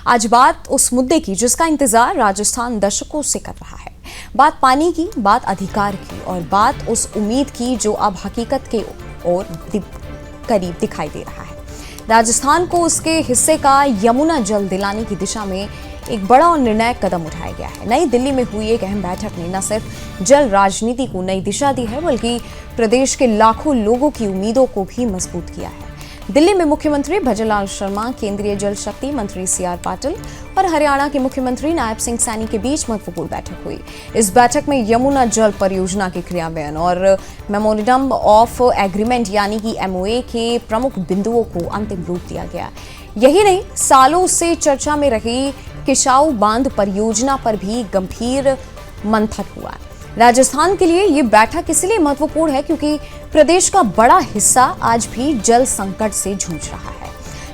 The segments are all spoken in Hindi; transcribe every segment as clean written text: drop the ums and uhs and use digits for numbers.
आज बात उस मुद्दे की जिसका इंतजार राजस्थान दशकों से कर रहा है। बात पानी की, बात अधिकार की और बात उस उम्मीद की जो अब हकीकत के ओर करीब दिखाई दे रहा है। राजस्थान को उसके हिस्से का यमुना जल दिलाने की दिशा में एक बड़ा और निर्णायक कदम उठाया गया है। नई दिल्ली में हुई एक अहम बैठक ने न सिर्फ जल राजनीति को नई दिशा दी है, बल्कि प्रदेश के लाखों लोगों की उम्मीदों को भी मजबूत किया है। दिल्ली में मुख्यमंत्री भजनलाल शर्मा, केंद्रीय जल शक्ति मंत्री CR पाटिल और हरियाणा के मुख्यमंत्री नायब सिंह सैनी के बीच महत्वपूर्ण बैठक हुई। इस बैठक में यमुना जल परियोजना के क्रियान्वयन और मेमोरेंडम ऑफ एग्रीमेंट यानी कि MOA के प्रमुख बिंदुओं को अंतिम रूप दिया गया। यही नहीं, सालों से चर्चा में रही किसाऊ बांध परियोजना पर भी गंभीर मंथन हुआ। राजस्थान के लिए ये बैठक इसलिए महत्वपूर्ण है क्योंकि प्रदेश का बड़ा हिस्सा आज भी जल संकट से जूझ रहा है,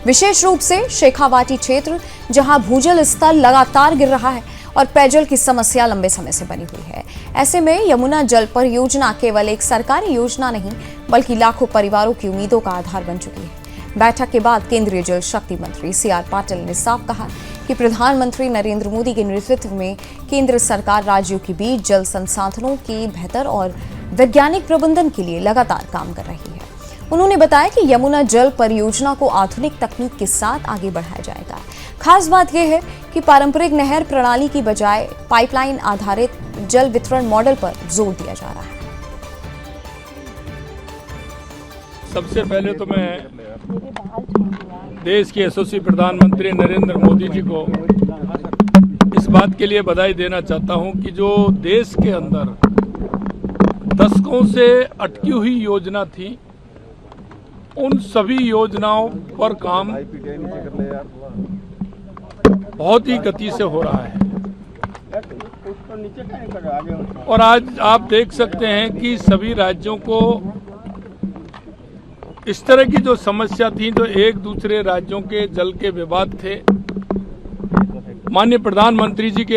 विशेष रूप से शेखावाटी क्षेत्र, जहां भूजल स्तर लगातार गिर रहा है और पेयजल की समस्या लंबे समय से बनी हुई है। ऐसे में यमुना जल परियोजना केवल एक सरकारी योजना नहीं, बल्कि लाखों परिवारों की उम्मीदों का आधार बन चुकी है। बैठक के बाद केंद्रीय जल शक्ति मंत्री CR पाटिल ने साफ कहा कि प्रधानमंत्री नरेंद्र मोदी के नेतृत्व में केंद्र सरकार राज्यों के बीच जल संसाधनों के बेहतर और वैज्ञानिक प्रबंधन के लिए लगातार काम कर रही है। उन्होंने बताया कि यमुना जल परियोजना को आधुनिक तकनीक के साथ आगे बढ़ाया जाएगा। खास बात यह है कि पारंपरिक नहर प्रणाली की बजाय पाइपलाइन आधारित जल वितरण मॉडल पर जोर दिया जा रहा है। सबसे पहले तो मैं देश के यशस्वी प्रधानमंत्री नरेंद्र मोदी जी को इस बात के लिए बधाई देना चाहता हूं कि जो देश के अंदर दशकों से अटकी हुई योजना थी, उन सभी योजनाओं पर काम बहुत ही गति से हो रहा है। और आज आप देख सकते हैं कि सभी राज्यों को इस तरह की जो समस्या थी, तो एक दूसरे राज्यों के जल के विवाद थे, माननीय प्रधानमंत्री जी के